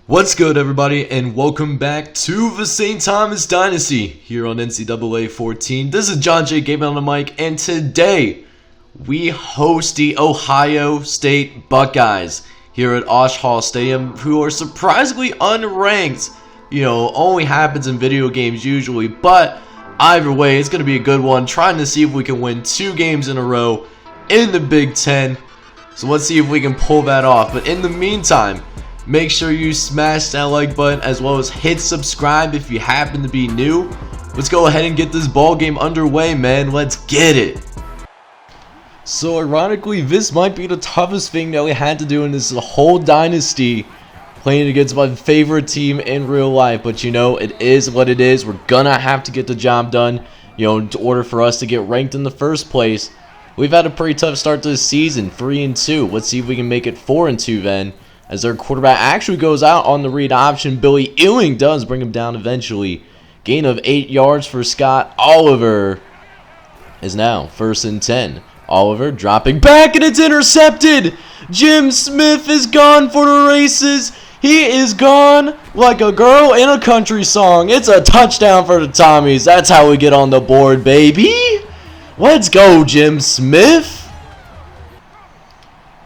What's good, everybody, and welcome back to the St. Thomas Dynasty here on NCAA 14. This is John J. Gabe on the mic, and today we host the Ohio State Buckeyes here at Osh Hall Stadium, who are surprisingly unranked. You know, only happens in video games usually, but either way, it's going to be a good one. Trying to see if we can win 2 games in a row in the Big Ten. So let's see if we can pull that off. But in the meantime, make sure you smash that like button as well as hit subscribe if you happen to be new. Let's go ahead and get this ball game underway, man. Let's get it. So ironically, this might be the toughest thing that we had to do in this whole dynasty, playing against my favorite team in real life. But you know, it is what it is. We're gonna have to get the job done, you know, in order for us to get ranked in the first place. We've had a pretty tough start to the season, 3-2. Let's see if we can make it 4-2 then, as their quarterback actually goes out on the read option. Billy Ewing does bring him down eventually. Gain of 8 yards for Scott. Oliver is now 1st and 10. Oliver dropping back, and it's intercepted. Jim Smith is gone for the races. He is gone like a girl in a country song. It's a touchdown for the Tommies. That's how we get on the board, baby. Let's go, Jim Smith.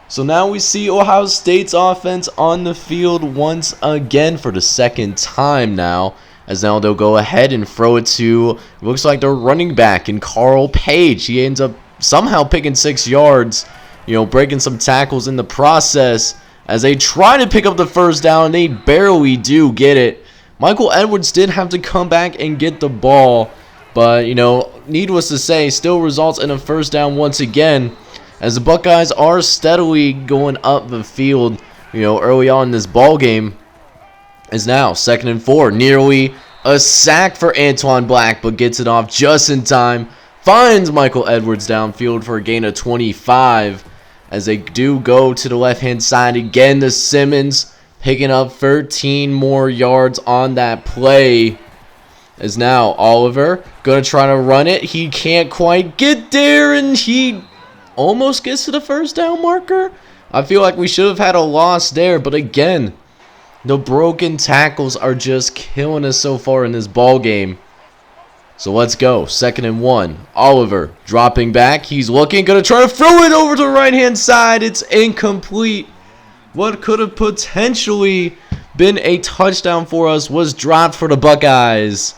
So now we see Ohio State's offense on the field once again for the second time now. As now they'll go ahead and throw it to, looks like their running back in Carl Page. He ends up somehow picking 6 yards, you know, breaking some tackles in the process. As they try to pick up the first down, they barely do get it. Michael Edwards did have to come back and get the ball. But, you know, needless to say, still results in a first down once again, as the Buckeyes are steadily going up the field, you know, early on in this ball game. Is now 2nd and 4. Nearly a sack for Antoine Black, but gets it off just in time. Finds Michael Edwards downfield for a gain of 25. As they do go to the left-hand side again to Simmons, picking up 13 more yards on that play. Is now Oliver going to try to run it. He can't quite get there, and he almost gets to the first down marker. I feel like we should have had a loss there, but again, the broken tackles are just killing us so far in this ball game. So let's go. 2nd and 1. Oliver dropping back. He's looking, going to try to throw it over to the right-hand side. It's incomplete. What could have potentially been a touchdown for us was dropped for the Buckeyes.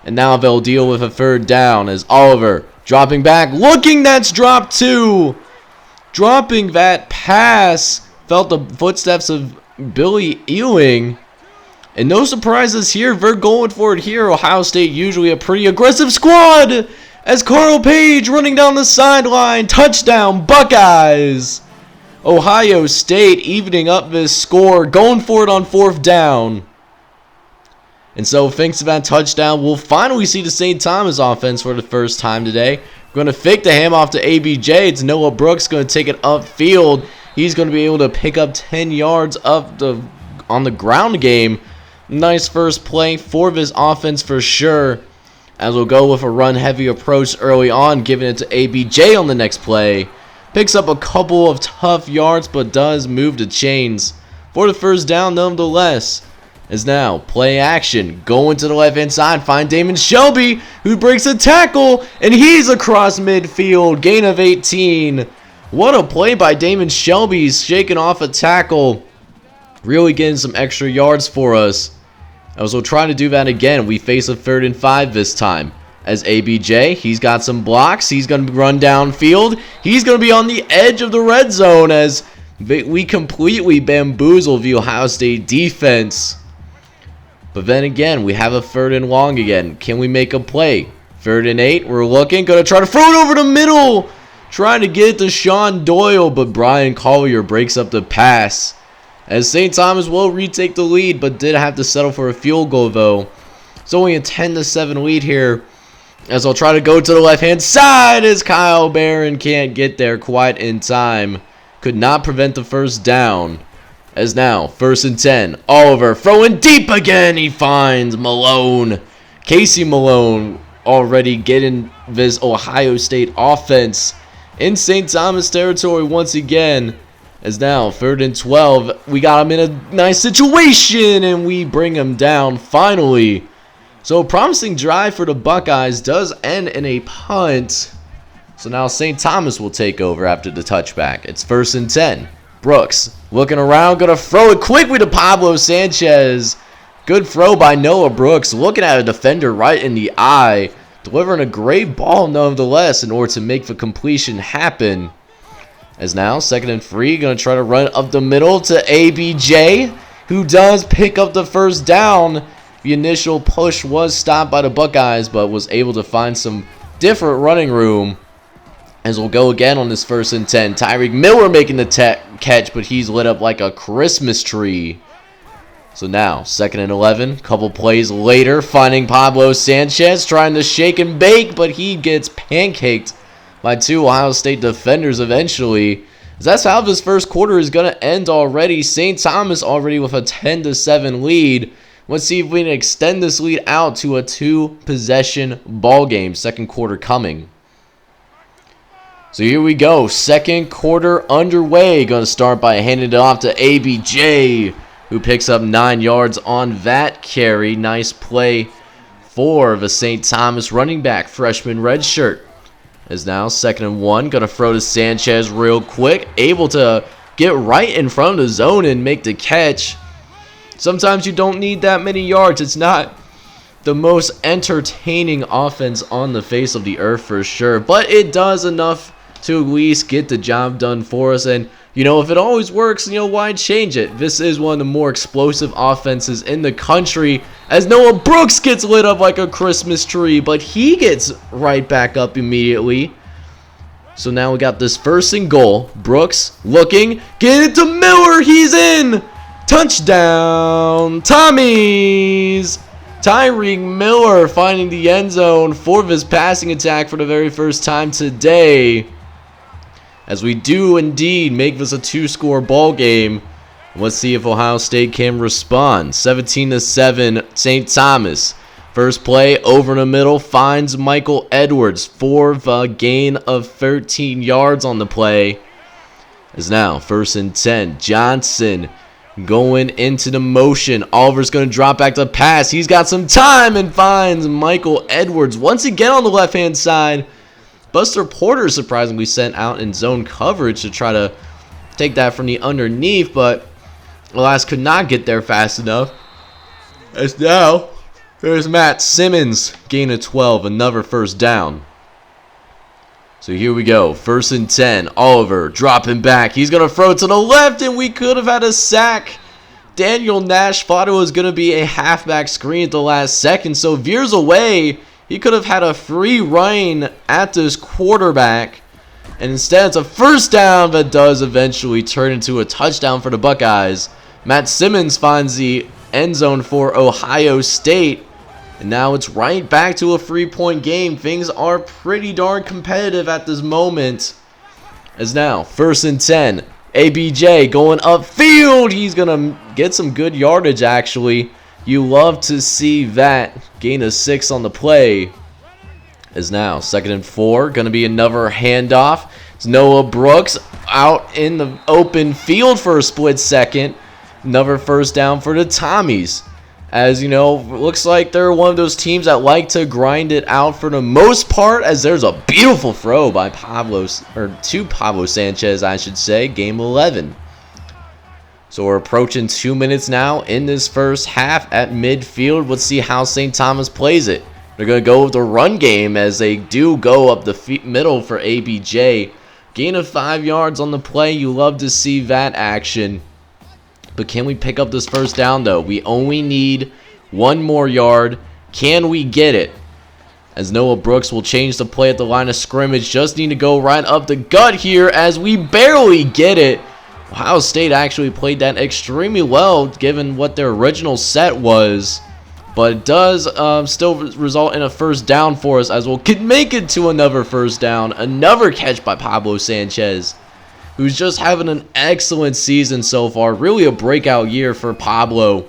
And now they'll deal with a 3rd down as Oliver dropping back, looking, that's dropped too. Dropping that pass, felt the footsteps of Billy Ewing. And no surprises here, they're going for it here. Ohio State usually a pretty aggressive squad, as Carl Page running down the sideline. Touchdown, Buckeyes. Ohio State evening up this score, going for it on 4th down. And so thanks to that touchdown, we'll finally see the St. Thomas offense for the first time today. We're going to fake the handoff to ABJ. It's Noah Brooks going to take it upfield. He's going to be able to pick up 10 yards on the ground game. Nice first play for this offense for sure. As we'll go with a run-heavy approach early on, giving it to ABJ on the next play. Picks up a couple of tough yards, but does move the chains for the first down nonetheless. Is now play action, going to the left-hand side, find Damon Shelby, who breaks a tackle, and he's across midfield, gain of 18. What a play by Damon Shelby. He's shaking off a tackle, really getting some extra yards for us. As we'll try to do that again, we face a 3rd and 5 this time. As ABJ, he's got some blocks, he's going to run downfield, he's going to be on the edge of the red zone as we completely bamboozle the Ohio State defense. But then again, we have a 3rd and long again. Can we make a play? 3rd and 8. We're looking. Going to try to throw it over the middle. Trying to get it to Sean Doyle, but Brian Collier breaks up the pass. As St. Thomas will retake the lead, but did have to settle for a field goal, though. It's only a 10-7 lead here. As I'll try to go to the left-hand side as Kyle Barron can't get there quite in time. Could not prevent the first down. As now, 1st and 10. Oliver throwing deep again. He finds Malone. Casey Malone already getting this Ohio State offense in St. Thomas territory once again. As now, 3rd and 12, we got him in a nice situation, and we bring him down finally. So a promising drive for the Buckeyes does end in a punt. So now St. Thomas will take over after the touchback. It's 1st and 10. Brooks looking around, going to throw it quickly to Pablo Sanchez. Good throw by Noah Brooks, looking at a defender right in the eye. Delivering a great ball nonetheless in order to make the completion happen. As now, 2nd and 3, going to try to run up the middle to ABJ, who does pick up the first down. The initial push was stopped by the Buckeyes, but was able to find some different running room. As we'll go again on this 1st and 10. Tyreek Miller making the catch, but he's lit up like a Christmas tree. So now, 2nd and 11, couple plays later, finding Pablo Sanchez, trying to shake and bake, but he gets pancaked by 2 Ohio State defenders eventually. That's how this first quarter is going to end already. St. Thomas already with a 10-7 lead. Let's see if we can extend this lead out to a 2-possession ball game. Second quarter coming. So here we go. Second quarter underway. Going to start by handing it off to ABJ, who picks up 9 yards on that carry. Nice play for the St. Thomas running back, freshman redshirt. As now 2nd and 1, going to throw to Sanchez real quick. Able to get right in front of the zone and make the catch. Sometimes you don't need that many yards. It's not the most entertaining offense on the face of the earth for sure. But it does enough to at least get the job done for us. And, you know, if it always works, you know, why change it? This is one of the more explosive offenses in the country, as Noah Brooks gets lit up like a Christmas tree, but he gets right back up immediately. So now we got this 1st and goal. Brooks looking, get it to Miller, he's in! Touchdown, Tommies! Tyreek Miller finding the end zone for his passing attack for the very first time today. As we do indeed make this a 2-score ball game. Let's see if Ohio State can respond. 17-7, St. Thomas. First play over in the middle finds Michael Edwards for the gain of 13 yards on the play. As now 1st and 10, Johnson going into the motion. Oliver's going to drop back to pass. He's got some time and finds Michael Edwards once again on the left-hand side. Buster Porter surprisingly sent out in zone coverage to try to take that from the underneath, but alas could not get there fast enough. As now, there's Matt Simmons, gain of 12, another first down. So here we go, 1st and 10, Oliver dropping back. He's going to throw it to the left, and we could have had a sack. Daniel Nash thought it was going to be a halfback screen at the last second, so veers away. He could have had a free run at this quarterback. And instead, it's a first down that does eventually turn into a touchdown for the Buckeyes. Matt Simmons finds the end zone for Ohio State. And now it's right back to a 3-point game. Things are pretty darn competitive at this moment. As now, 1st and 10. ABJ going upfield. He's going to get some good yardage, actually. You love to see that. Gain of 6 on the play. As now 2nd and 4, going to be another handoff. It's Noah Brooks out in the open field for a split second. Another first down for the Tommies. As you know, looks like they're one of those teams that like to grind it out for the most part, as there's a beautiful throw by Pablo Sanchez, I should say. Game 11. So we're approaching 2 minutes now in this first half at midfield. Let's see how St. Thomas plays it. They're going to go with the run game as they do go up the middle for ABJ. Gain of 5 yards on the play. You love to see that action. But can we pick up this first down, though? We only need 1 more yard. Can we get it? As Noah Brooks will change the play at the line of scrimmage. Just need to go right up the gut here as we barely get it. Ohio State actually played that extremely well given what their original set was. But it does still result in a first down for us, as we'll make it to another first down. Another catch by Pablo Sanchez, who's just having an excellent season so far. Really a breakout year for Pablo.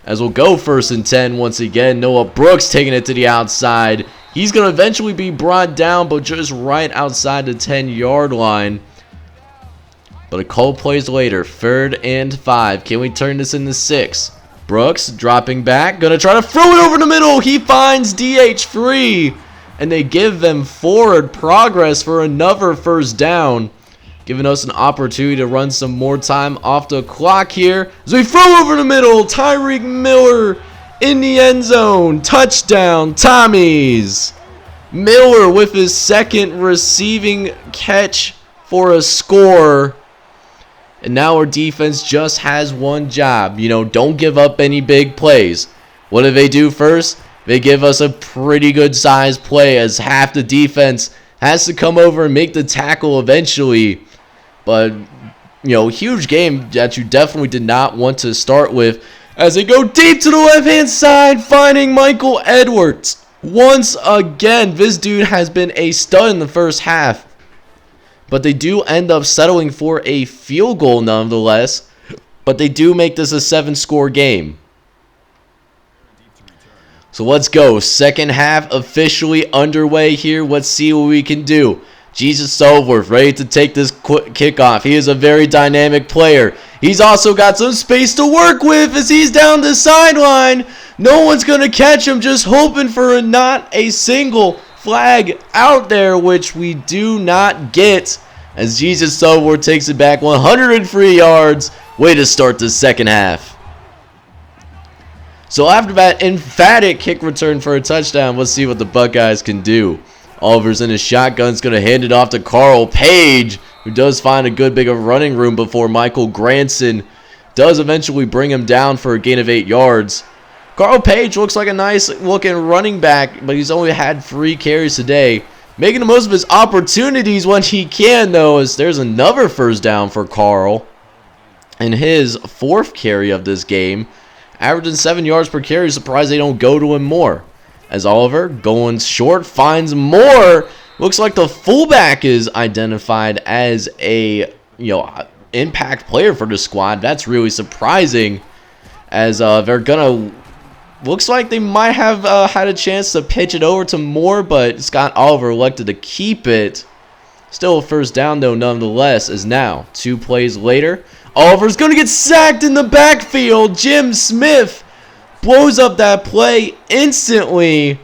As we'll go 1st and 10 once again. Noah Brooks taking it to the outside. He's going to eventually be brought down, but just right outside the 10-yard line. But a couple plays later, 3rd and 5. Can we turn this into 6? Brooks dropping back. Gonna try to throw it over the middle. He finds DH free. And they give them forward progress for another first down, giving us an opportunity to run some more time off the clock here. As we throw over the middle, Tyreek Miller in the end zone. Touchdown, Tommies. Miller with his 2nd receiving catch for a score. And now our defense just has one job. You know, don't give up any big plays. What do they do first? They give us a pretty good sized play as half the defense has to come over and make the tackle eventually. But, you know, huge game that you definitely did not want to start with as they go deep to the left-hand side, finding Michael Edwards. Once again, this dude has been a stud in the first half. But they do end up settling for a field goal nonetheless. But they do make this a 7-score game. So let's go. Second half officially underway here. Let's see what we can do. Jesus Silverworth ready to take this kickoff. He is a very dynamic player. He's also got some space to work with as he's down the sideline. No one's going to catch him, just hoping for not a single flag out there, which we do not get as Jesus Silverworth takes it back 103 yards. Way to start the second half. So after that emphatic kick return for a touchdown, let's see what the Buckeyes can do. Oliver's in his shotgun, is going to hand it off to Carl Page, who does find a good bit of running room before Michael Granson does eventually bring him down for a gain of 8 yards. Carl Page looks like a nice looking running back, but he's only had 3 carries today. Making the most of his opportunities when he can, though, as there's another first down for Carl. And his 4th carry of this game, averaging 7 yards per carry. Surprised they don't go to him more. As Oliver going short finds more. Looks like the fullback is identified as a impact player for the squad. That's really surprising. As they're gonna looks like they might have had a chance to pitch it over to Moore, but Scott Oliver elected to keep it. Still a first down though nonetheless. As now 2 plays later, Oliver's going to get sacked in the backfield. Jim Smith blows up that play instantly.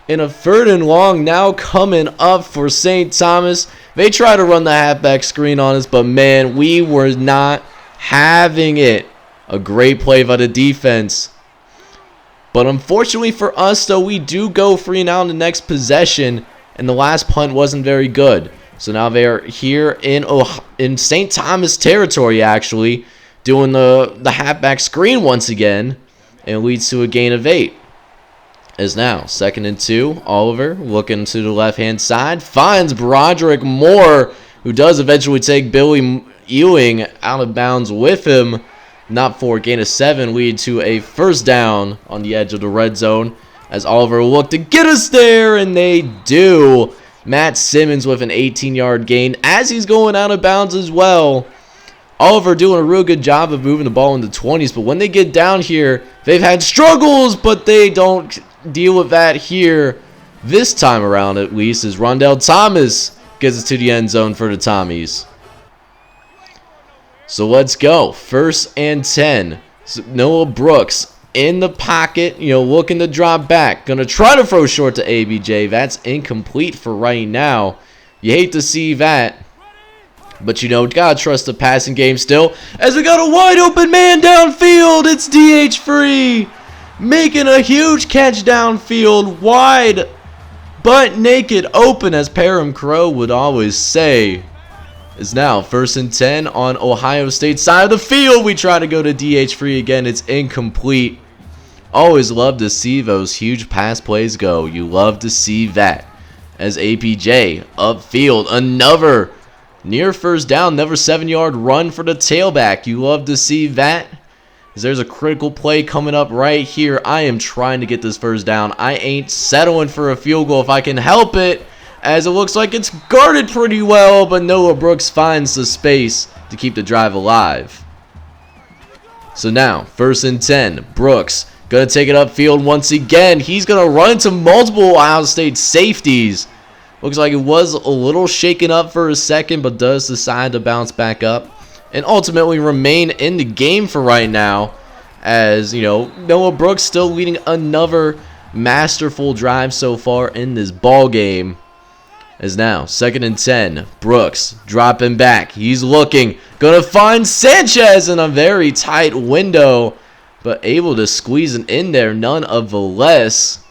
In a 3rd and long now coming up for St. Thomas. They try to run the halfback screen on us, but man, we were not having it. A great play by the defense. But unfortunately for us though, we do go free now in the next possession, and the last punt wasn't very good. So now they are here in St. Thomas territory, actually, doing the halfback screen once again, and it leads to a gain of 8. As now 2nd and 2, Oliver looking to the left-hand side, finds Broderick Moore, who does eventually take Billy Ewing out of bounds with him. Not for a gain of 7, lead to a first down on the edge of the red zone. As Oliver looked to get us there, and they do. Matt Simmons with an 18-yard gain as he's going out of bounds as well. Oliver doing a real good job of moving the ball in the 20s, but when they get down here, they've had struggles, but they don't deal with that here this time around, at least, as Rondell Thomas gets us to the end zone for the Tommies. So let's go. 1st and 10. So Noah Brooks in the pocket, looking to drop back. Going to try to throw short to ABJ. That's incomplete for right now. You hate to see that. But, gotta trust the passing game still. As we got a wide open man downfield. It's DH free. Making a huge catch downfield. Wide, but naked open, as Parham Crow would always say. Is now 1st and 10 on Ohio State side of the field. We try to go to DH free again. It's incomplete. Always love to see those huge pass plays go. You love to see that. As APJ upfield, another near first down, another 7-yard run for the tailback. You love to see that. As there's a critical play coming up right here. I am trying to get this first down. I ain't settling for a field goal if I can help it. As it looks like it's guarded pretty well, but Noah Brooks finds the space to keep the drive alive. So now, 1st and 10. Brooks going to take it upfield once again. He's going to run into multiple Ohio State safeties. Looks like it was a little shaken up for a second, but does decide to bounce back up and ultimately remain in the game for right now. As, you know, Noah Brooks still leading another masterful drive so far in this ball game. As now, 2nd and 10. Brooks dropping back. He's looking. Gonna find Sanchez in a very tight window, but able to squeeze it in there nonetheless.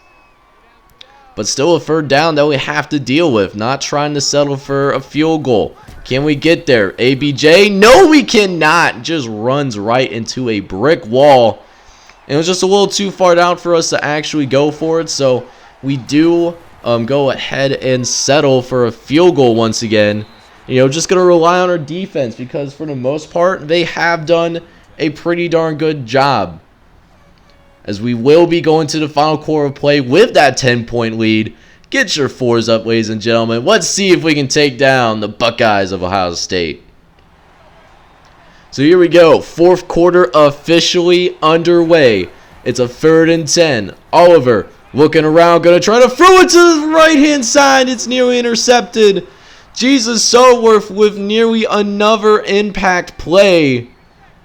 But still a 3rd down that we have to deal with. Not trying to settle for a field goal. Can we get there? ABJ? No, we cannot. Just runs right into a brick wall. And it was just a little too far down for us to actually go for it. So we do go ahead and settle for a field goal once again. You know, just going to rely on our defense because for the most part, they have done a pretty darn good job. As we will be going to the final quarter of play with that 10-point lead. Get your 4s up, ladies and gentlemen. Let's see if we can take down the Buckeyes of Ohio State. So here we go. 4th quarter officially underway. It's a 3rd and 10. Oliver looking around. Going to try to throw it to the right-hand side. It's nearly intercepted. Jesus Soworth with nearly another impact play.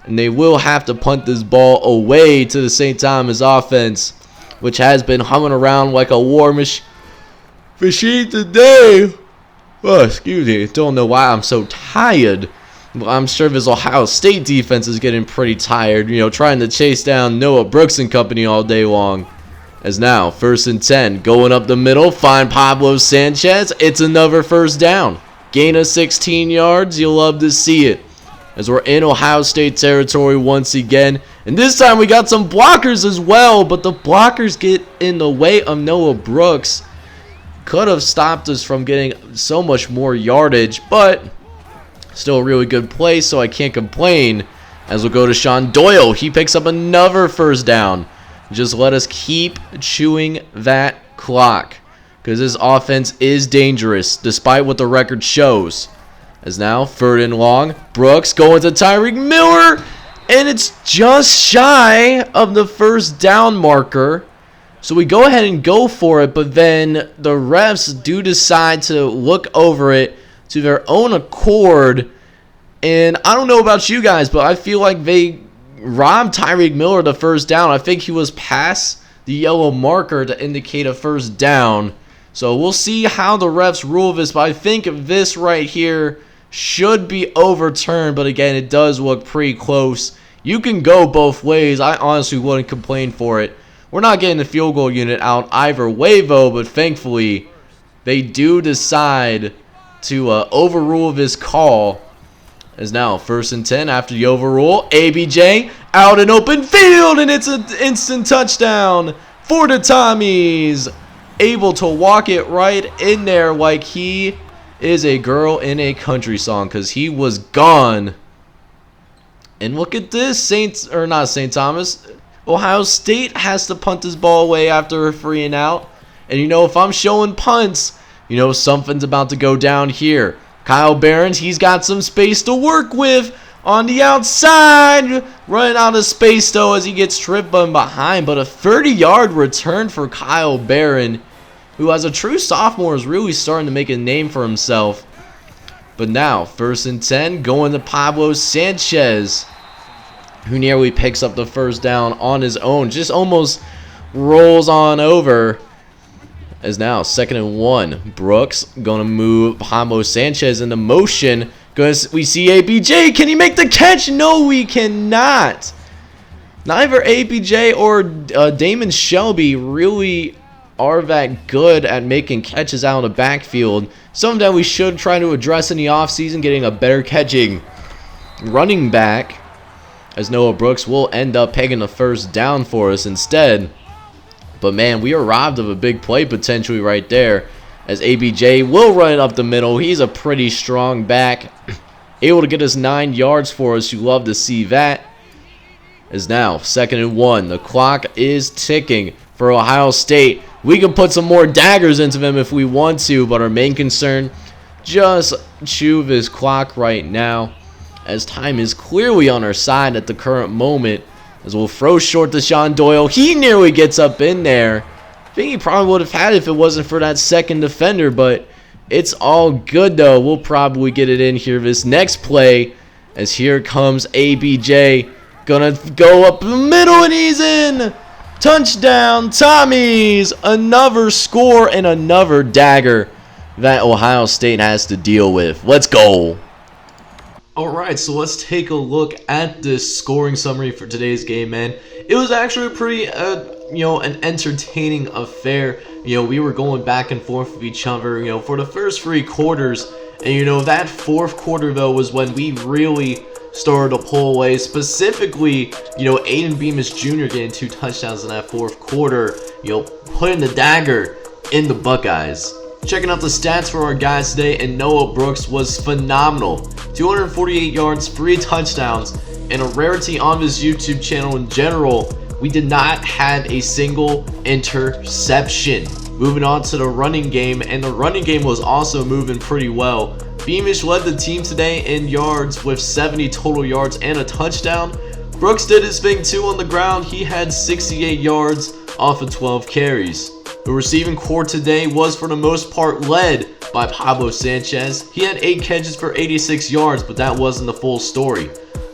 And they will have to punt this ball away to the St. Thomas offense, which has been humming around like a war machine today. Oh, excuse me. Don't know why I'm so tired. I'm sure this Ohio State defense is getting pretty tired, you know, trying to chase down Noah Brooks and company all day long. As now, 1st and 10, going up the middle, find Pablo Sanchez. It's another 1st down. Gain of 16 yards. You'll love to see it. As we're in Ohio State territory once again. And this time we got some blockers as well, but the blockers get in the way of Noah Brooks. Could have stopped us from getting so much more yardage, but still a really good play, so I can't complain. As we'll go to Sean Doyle. He picks up another 1st down. Just let us keep chewing that clock, because this offense is dangerous, despite what the record shows. As now, 3rd and long. Brooks going to Tyreek Miller, and it's just shy of the 1st down marker. So we go ahead and go for it, but then the refs do decide to look over it to their own accord. And I don't know about you guys, but I feel like they robbed Tyreek Miller the 1st down. I think he was past the yellow marker to indicate a 1st down. So we'll see how the refs rule this, but I think this right here should be overturned. But again, it does look pretty close. You can go both ways. I honestly wouldn't complain for it. We're not getting the field goal unit out either way, though, but thankfully they do decide to overrule this call. As now 1st and 10 after the overrule. ABJ out in open field, and it's an instant touchdown for the Tommies. Able to walk it right in there like he is a girl in a country song, because he was gone. And look at this, St. Thomas. Ohio State has to punt this ball away after a 3 and out. And you know, if I'm showing punts, you know something's about to go down here. Kyle Behrens, he's got some space to work with on the outside. Running out of space, though, as he gets tripped from behind. But a 30-yard return for Kyle Behrens, who as a true sophomore is really starting to make a name for himself. But now, 1st and 10, going to Pablo Sanchez, who nearly picks up the 1st down on his own. Just almost rolls on over. As now, 2nd and 1. Brooks going to move Pablo Sanchez into motion. We see ABJ. Can he make the catch? No, we cannot. Neither ABJ or Damon Shelby really are that good at making catches out of the backfield. Something that we should try to address in the offseason, getting a better catching running back. As Noah Brooks will end up pegging the 1st down for us instead. But man, we are robbed of a big play potentially right there, as ABJ will run it up the middle. He's a pretty strong back, able to get us 9 yards for us. You love to see that. As now 2nd and 1. The clock is ticking for Ohio State. We can put some more daggers into them if we want to, but our main concern, just chew this clock right now, as time is clearly on our side at the current moment. As we'll throw short to Sean Doyle. He nearly gets up in there. I think he probably would have had it if it wasn't for that 2nd defender, but It's all good though. We'll probably get it in here this next play, as here comes ABJ. Gonna go up the middle and he's in. Touchdown, Tommies. Another score and another dagger that Ohio State has to deal with. Let's go. Alright, so let's take a look at this scoring summary for today's game, man. It was actually a pretty, an entertaining affair. We were going back and forth with each other, for the first 3 quarters. And, that 4th quarter, though, was when we really started to pull away. Specifically, Aiden Bemis Jr. getting 2 touchdowns in that 4th quarter, putting the dagger in the Buckeyes. Checking out the stats for our guys today, and Noah Brooks was phenomenal. 248 yards, 3 touchdowns, and a rarity on this YouTube channel in general. We did not have a single interception. Moving on to the running game, and the running game was also moving pretty well. Beamish led the team today in yards with 70 total yards and a touchdown. Brooks did his thing too on the ground. He had 68 yards off of 12 carries. The receiving core today was for the most part led by Pablo Sanchez. He had 8 catches for 86 yards, but that wasn't the full story.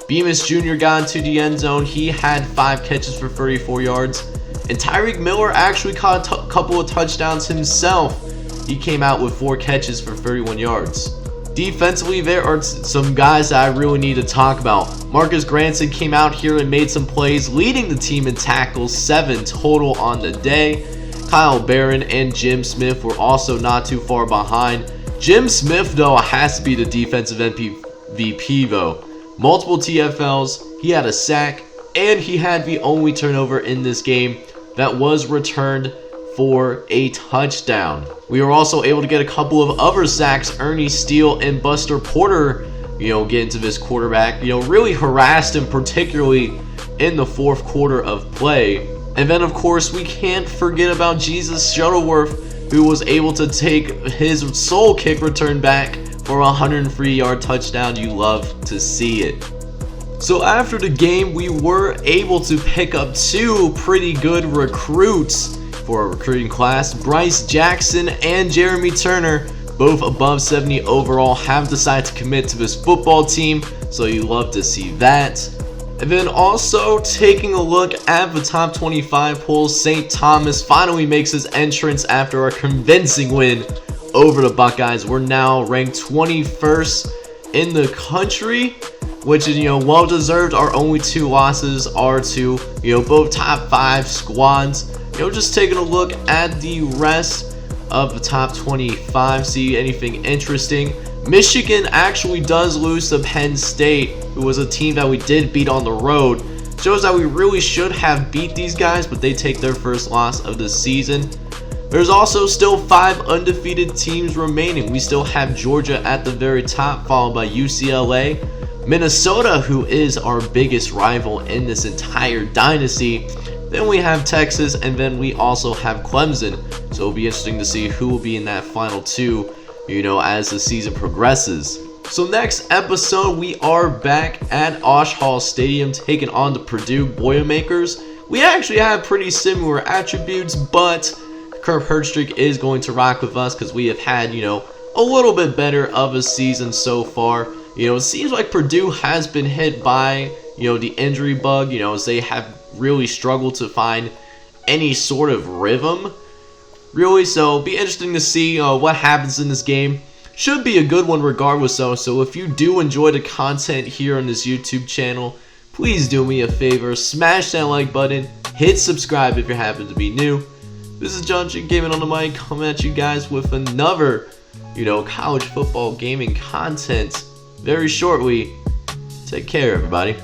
Bemis Jr. got into the end zone. He had 5 catches for 34 yards. And Tyreek Miller actually caught a couple of touchdowns himself. He came out with 4 catches for 31 yards. Defensively, there are some guys that I really need to talk about. Marcus Granson came out here and made some plays, leading the team in tackles, 7 total on the day. Kyle Barron and Jim Smith were also not too far behind. Jim Smith, though, has to be the defensive MVP, though. Multiple TFLs, he had a sack, and he had the only turnover in this game that was returned for a touchdown. We were also able to get a couple of other sacks. Ernie Steele and Buster Porter, get into this quarterback, really harassed him, particularly in the 4th quarter of play. And then, of course, we can't forget about Jesus Shuttleworth, who was able to take his soul kick return back for a 103-yard touchdown. You love to see it. So after the game, we were able to pick up 2 pretty good recruits for our recruiting class. Bryce Jackson and Jeremy Turner, both above 70 overall, have decided to commit to this football team. So you love to see that. And then also taking a look at the top 25 polls, St. Thomas finally makes his entrance after a convincing win over the Buckeyes. We're now ranked 21st in the country, which is, well deserved. Our only 2 losses are to, both top 5 squads. Just taking a look at the rest of the top 25, see anything interesting. Michigan actually does lose to Penn State, who was a team that we did beat on the road. Shows that we really should have beat these guys, but they take their first loss of the season. There's also still 5 undefeated teams remaining. We still have Georgia at the very top, followed by UCLA. Minnesota, who is our biggest rival in this entire dynasty. Then we have Texas, and then we also have Clemson. So it'll be interesting to see who will be in that final 2, as the season progresses. So next episode, we are back at Osh Hall Stadium taking on the Purdue Boilermakers. We actually have pretty similar attributes, but Kirk Herbstreit is going to rock with us because we have had, a little bit better of a season so far. It seems like Purdue has been hit by, the injury bug, as they have really struggled to find any sort of rhythm, really. So it'll be interesting to see what happens in this game. Should be a good one regardless though. So if you do enjoy the content here on this YouTube channel, please do me a favor, smash that like button, hit subscribe if you happen to be new. This is John G Gaming on the mic, coming at you guys with another, college football gaming content very shortly. Take care, everybody.